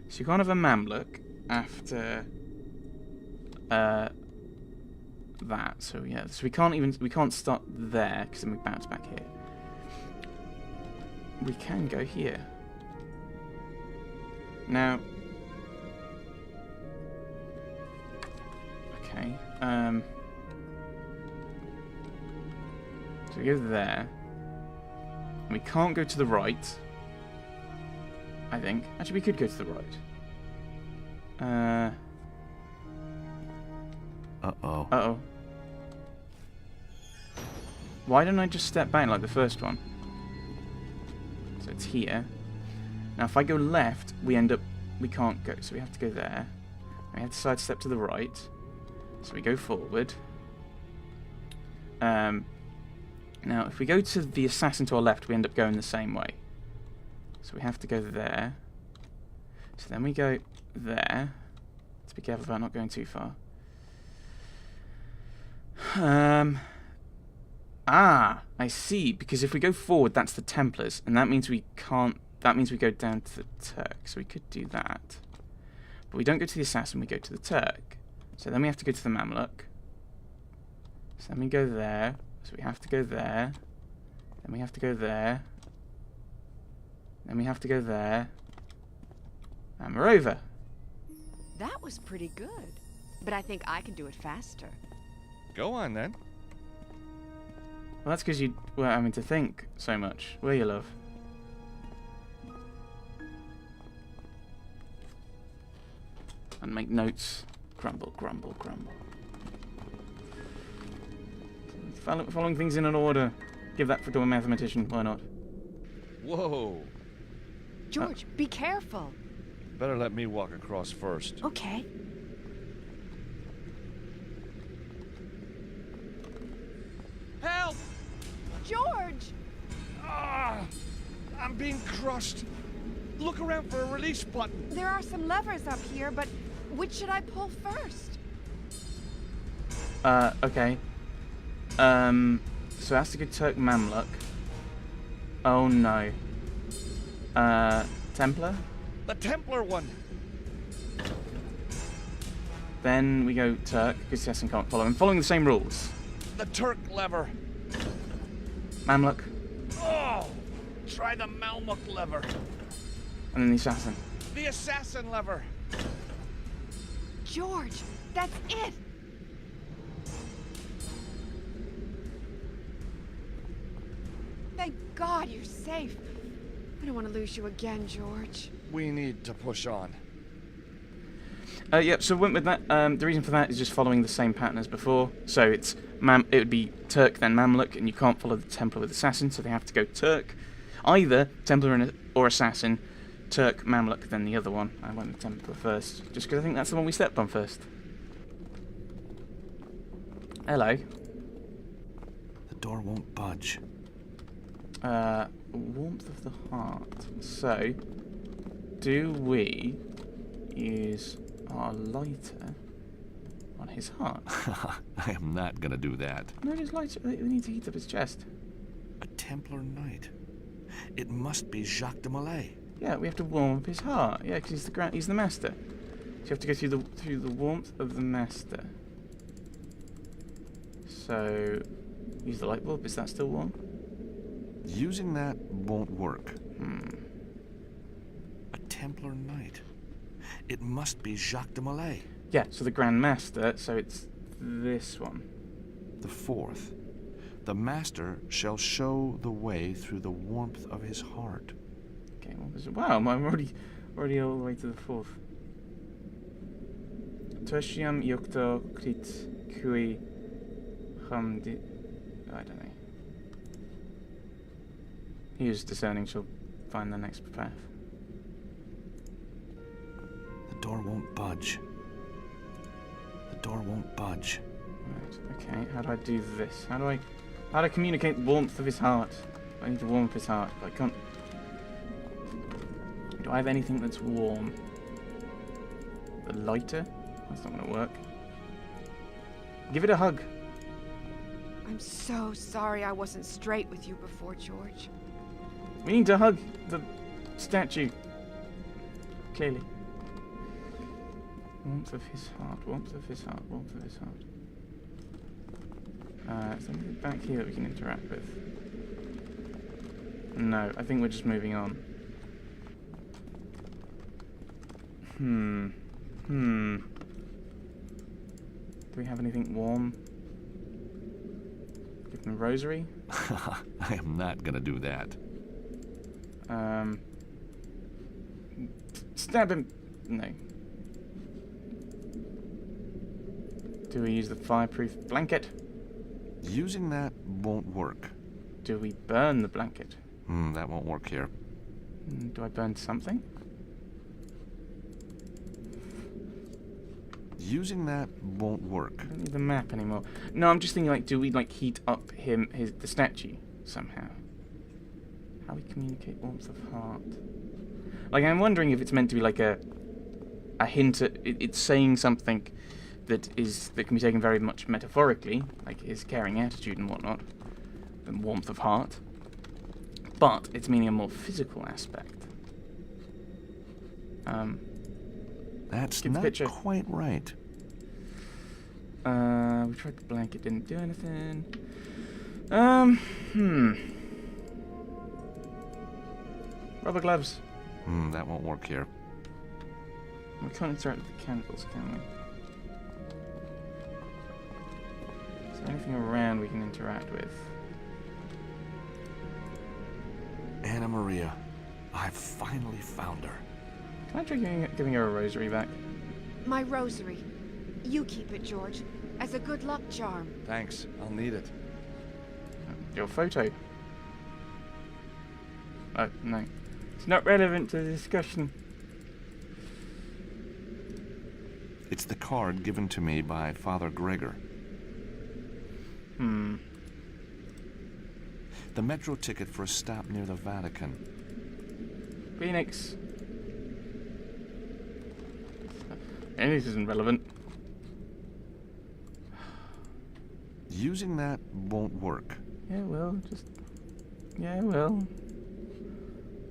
So you can't have a Mamluk after that. So yeah, so we can't start there because then we bounce back here. We can go here. Now, okay. So we go there. We can't go to the right. I think. Actually, we could go to the right. Uh-oh. Uh-oh. Why don't I just step back like the first one? So it's here. Now, if I go left, we can't go. So we have to go there. We have to sidestep to the right. So we go forward. Now, if we go to the assassin to our left, we end up going the same way. So we have to go there. So then we go there. Let's be careful about not going too far. I see. Because if we go forward, that's the Templars, and that means we can't. That means we go down to the Turk. So we could do that, but we don't go to the assassin. We go to the Turk. So then we have to go to the Mamluk. So then we go there. So we have to go there. Then we have to go there. Then we have to go there. And we're over. That was pretty good. But I think I can do it faster. Go on, then. Well, that's because you were having to think so much. Were you, love? And make notes. Grumble, grumble, grumble. Following things in an order. Give that to a mathematician. Why not? Whoa. George, be careful. Better let me walk across first. Okay. Help! George! Ah! I'm being crushed. Look around for a release button. There are some levers up here, but which should I pull first? Okay. So it has to go Turk Mamluk. Oh no. Templar? The Templar one. Then we go Turk, because the assassin can't follow him. Following the same rules. The Turk lever. Mamluk. Oh! Try the Malmuk lever. And then the assassin. The assassin lever. George, that's it! Thank God you're safe. I don't want to lose you again, George. We need to push on. Yep, so went with that. The reason for that is just following the same pattern as before. So it would be Turk, then Mamluk, and you can't follow the Templar with Assassin, so they have to go Turk. Either Templar or Assassin, Turk, Mamluk, then the other one. I went with Templar first, just because I think that's the one we stepped on first. Hello. The door won't budge. Warmth of the heart. So, do we use our lighter on his heart? I am not gonna do that. No, just lighter. We need to heat up his chest. A Templar Knight. It must be Jacques de Molay. Yeah, we have to warm up his heart. Yeah, because he's the master. So you have to go through the warmth of the master. So, use the light bulb. Is that still warm? Using that won't work. Hmm. A Templar Knight. It must be Jacques de Molay. Yeah, so the Grand Master, so it's this one. The fourth. The master shall show the way through the warmth of his heart. Okay, well, wow, I'm already all the way to the fourth. Tertium yocto crit cui hamdi. I don't know. He who's discerning shall find the next path. The door won't budge. The door won't budge. Right, okay, how do I do this? How do I communicate the warmth of his heart? I need to warm up his heart, but I can't. Do I have anything that's warm? The lighter? That's not gonna work. Give it a hug. I'm so sorry I wasn't straight with you before, George. We need to hug the statue. Clearly. Warmth of his heart, warmth of his heart, warmth of his heart. Is there anything back here that we can interact with? No, I think we're just moving on. Do we have anything warm? Give him a rosary? I am not gonna do that. Stab him! No. Do we use the fireproof blanket? Using that won't work. Do we burn the blanket? That won't work here. Do I burn something? Using that won't work. I don't need the map anymore. No, I'm just thinking, like, do we, like, heat up the statue somehow? How we communicate warmth of heart? Like, I'm wondering if it's meant to be like a hint at it's saying something that can be taken very much metaphorically, like his caring attitude and whatnot, and warmth of heart. But it's meaning a more physical aspect. That's Get the not picture. quite right. We tried the blanket, didn't do anything. Rubber gloves. That won't work here. We can't interact with the candles, can we? Is there anything around we can interact with? Anna Maria, I've finally found her. Can I try giving her a rosary back? My rosary. You keep it, George, as a good luck charm. Thanks. I'll need it. Your photo. Oh, no. It's not relevant to the discussion. It's the card given to me by Father Gregor. The metro ticket for a stop near the Vatican. Phoenix. This isn't relevant. Using that won't work. Yeah, well, just... Yeah, well...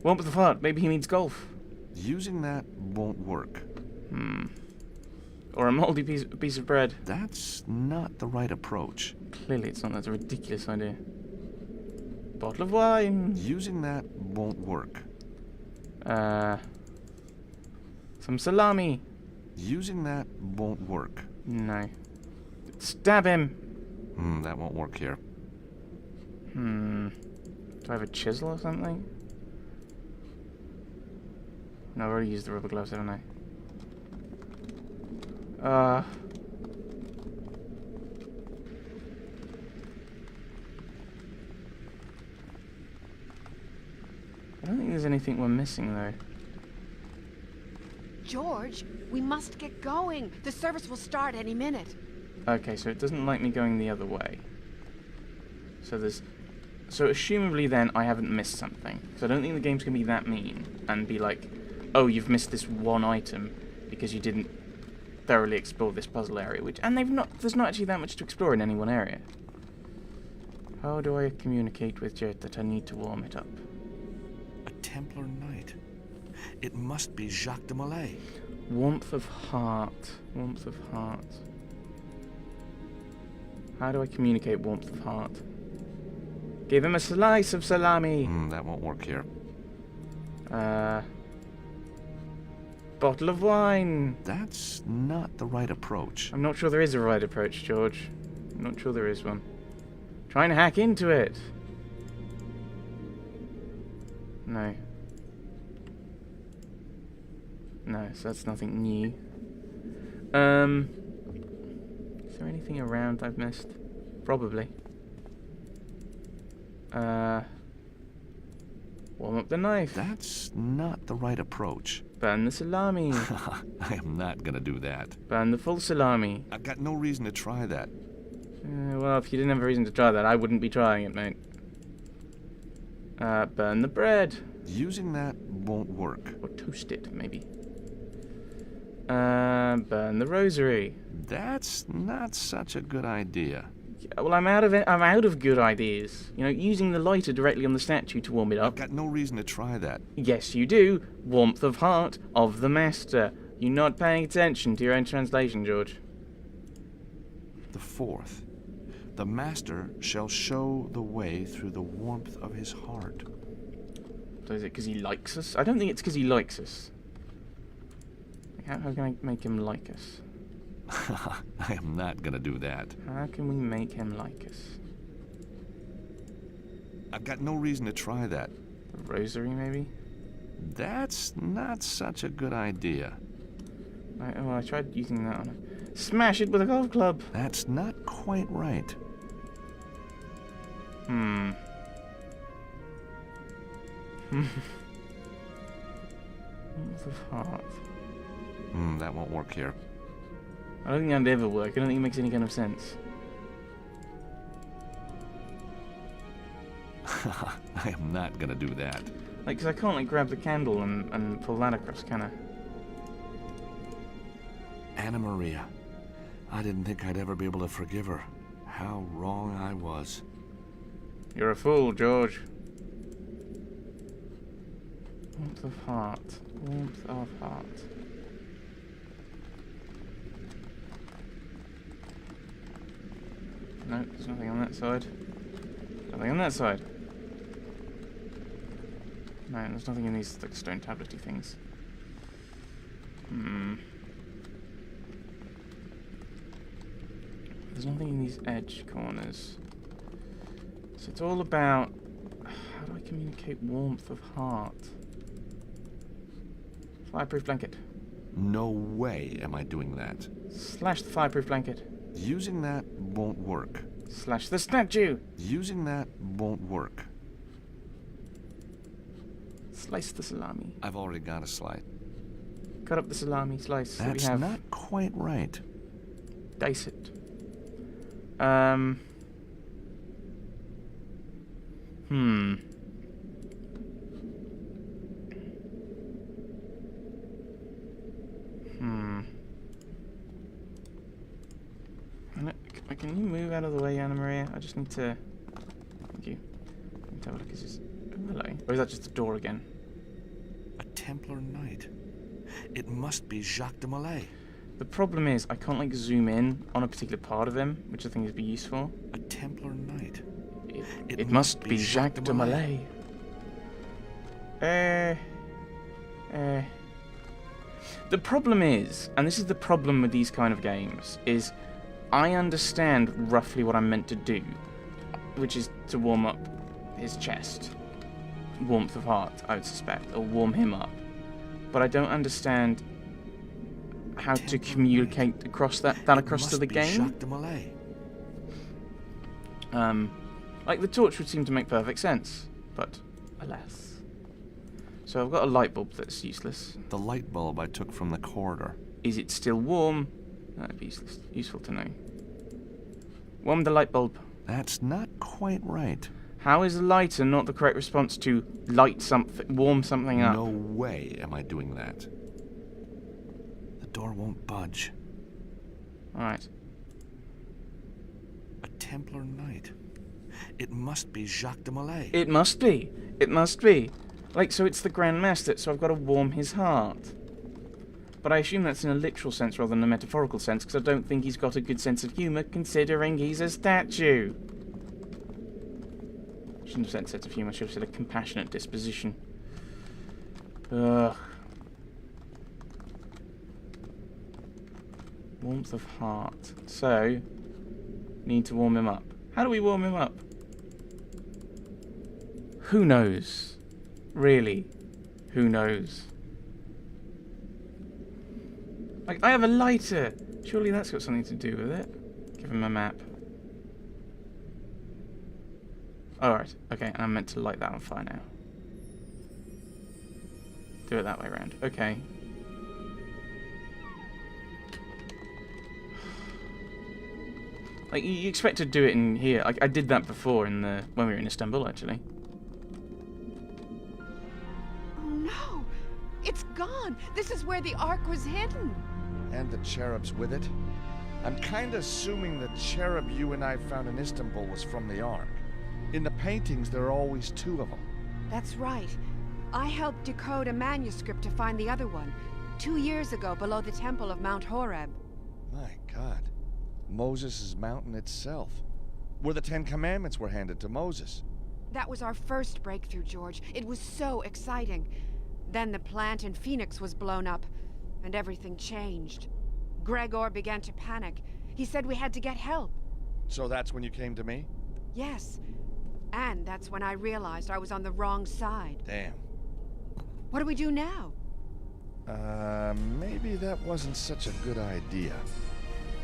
Warmth of heart. Maybe he means golf. Using that won't work. Or a mouldy piece of bread. That's not the right approach. Clearly it's not. That's a ridiculous idea. Bottle of wine. Using that won't work. Some salami. Using that won't work. No. Stab him. That won't work here. Do I have a chisel or something? No, I've already used the rubber gloves, haven't I? I don't think there's anything we're missing, though. George, we must get going. The service will start any minute. Okay, so it doesn't like me going the other way. So assumably then I haven't missed something. So I don't think the game's gonna be that mean and be like, oh, you've missed this one item because you didn't thoroughly explore this puzzle area, there's not actually that much to explore in any one area. How do I communicate with Jet that I need to warm it up? A Templar Knight. It must be Jacques de Molay. Warmth of heart. Warmth of heart. How do I communicate warmth of heart? Give him a slice of salami. That won't work here. Bottle of wine. That's not the right approach. I'm not sure there is a right approach, George. I'm not sure there is one. Try and hack into it. No. No, so that's nothing new. Is there anything around I've missed? Probably. Warm up the knife. That's not the right approach. Burn the salami. I am not gonna do that. Burn the full salami. I've got no reason to try that. Well, if you didn't have a reason to try that, I wouldn't be trying it, mate. Burn the bread. Using that won't work. Or toast it, maybe. Burn the rosary. That's not such a good idea. Yeah, well, I'm out of good ideas. You know, using the lighter directly on the statue to warm it I've up. got no reason to try that. Yes, you do. Warmth of heart of the master. You're not paying attention to your own translation, George. The 4th. The Master shall show the way through the warmth of his heart. So is it because he likes us? I don't think it's because he likes us. How can I make him like us? I am not gonna do that. How can we make him like us? I've got no reason to try that. The rosary, maybe? That's not such a good idea. I tried using that on him. Smash it with a golf club! That's not quite right. Warmth of heart. That won't work here. I don't think that'd ever work. I don't think it makes any kind of sense. I am not gonna do that. Like, 'cause I can't, like, grab the candle and pull that across, can I? Anna Maria. I didn't think I'd ever be able to forgive her. How wrong I was. You're a fool, George. Warmth of heart. Warmth of heart. No, there's nothing on that side. Nothing on that side. No, there's nothing in these, like, stone tablety things. There's nothing in these edge corners. So it's all about... How do I communicate warmth of heart? Fireproof blanket. No way am I doing that. Slash the fireproof blanket. Using that won't work. Slash the statue. Using that won't work. Slice the salami. I've already got a slice. Cut up the salami, slice that we That's have. not quite right. Dice it. Can you move out of the way, Anna Maria? I just need to... Thank you. I need to have a look. Is this... Oh, hello. Or is that just a door again? A Templar Knight. It must be Jacques de Molay. The problem is, I can't, like, zoom in on a particular part of him, which I think would be useful. A Templar Knight. It must be Jacques de Molay. The problem is, and this is the problem with these kind of games, is I understand roughly what I'm meant to do, which is to warm up his chest. Warmth of heart, I would suspect, or warm him up. But I don't understand how to communicate across that across to the game. Jacques de Molay. Like, the torch would seem to make perfect sense, but alas. So I've got a light bulb that's useless. The light bulb I took from the corridor. Is it still warm? That'd be useful to know. Warm the light bulb. That's not quite right. How is lighter not the correct response to light something, warm something up? No way am I doing that. The door won't budge. Alright. A Templar Knight. It must be Jacques de Molay. It must be. It must be. Like, so it's the Grand Master, so I've got to warm his heart. But I assume that's in a literal sense rather than a metaphorical sense, because I don't think he's got a good sense of humour, considering he's a statue. Shouldn't have said sense of humour, I should have said a compassionate disposition. Ugh. Warmth of heart. So, need to warm him up. How do we warm him up? Who knows? Really? Who knows? Like, I have a lighter! Surely that's got something to do with it. Give him a map. Alright, okay, and I'm meant to light that on fire now. Do it that way around. Okay. Like, you expect to do it in here. Like, I did that before in the when we were in Istanbul, actually. Oh no! It's gone! This is where the Ark was hidden! And the cherubs with it. I'm kinda assuming the cherub you and I found in Istanbul was from the Ark. In the paintings, there are always two of them. That's right. I helped decode a manuscript to find the other one. 2 years ago, below the temple of Mount Horeb. My God. Moses' mountain itself. Where the Ten Commandments were handed to Moses. That was our first breakthrough, George. It was so exciting. Then the plant in Phoenix was blown up, and everything changed. Gregor began to panic. He said we had to get help. So that's when you came to me? Yes. And that's when I realized I was on the wrong side. Damn. What do we do now? Maybe that wasn't such a good idea.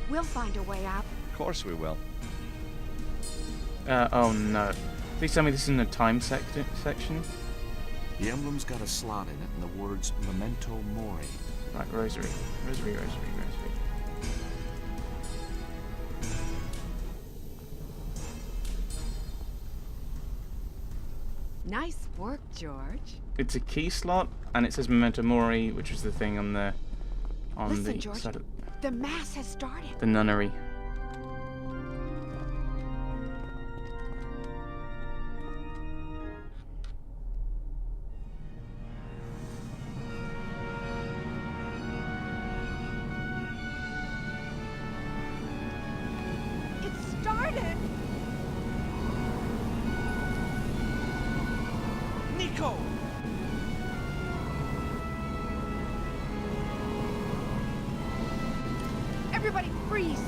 We'll find a way out. Of course we will. Oh no. Please tell me this is in the time section. The emblem's got a slot in it and the words Memento Mori. Right, rosary. Rosary, rosary, rosary. Nice work, George. It's a key slot, and it says Memento Mori, which is the thing on the Listen, George, side of the mass has started. the nunnery. It started! Nico! Everybody freeze!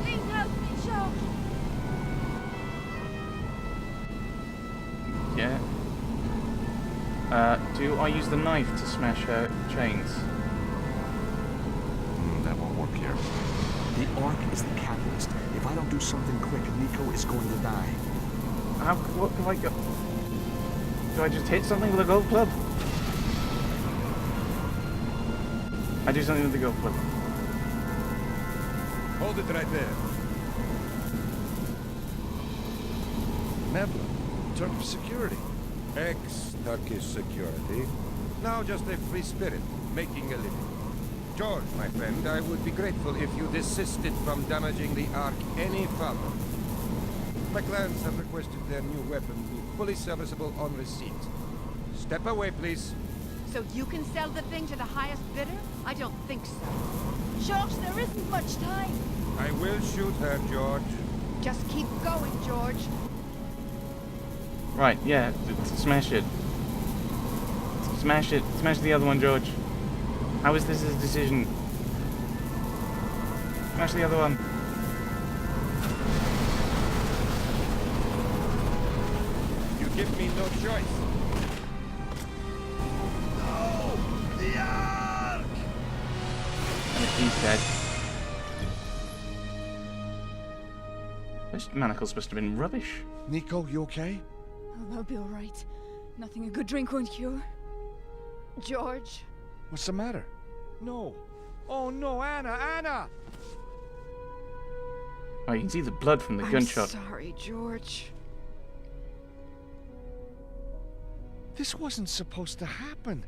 Please help me, George! Yeah. Do I use the knife to smash her chains? That won't work here. The Ark is the catalyst. If I don't do something quick, Nico is going to die. What do I go? Do I just hit something with a golf club? I do something with the golf club. Hold it right there. Nebula, Turkish security. Ex-Turkish security. Now just a free spirit, making a living. George, my friend, I would be grateful if you desisted from damaging the Ark any further. My clients have requested their new weapon be fully serviceable on receipt. Step away, please. So you can sell the thing to the highest bidder? I don't think so. George, there isn't much time. I will shoot her, George. Just keep going, George. Right, yeah, smash it. Smash it. Smash the other one, George. How is this a decision? Smash the other one. You give me no choice. And he's dead. Those manacles must have been rubbish. Nico, you okay? Oh, I'll be all right. Nothing a good drink won't cure. George. What's the matter? No. Oh no, Anna, Anna! Oh, you can see the blood from the gunshot. I'm sorry, George. This wasn't supposed to happen.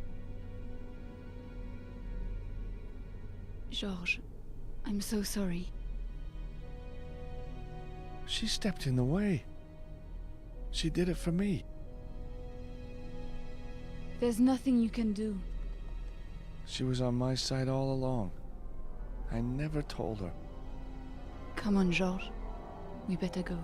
George, I'm so sorry. She stepped in the way. She did it for me. There's nothing you can do. She was on my side all along. I never told her. Come on, George. We better go.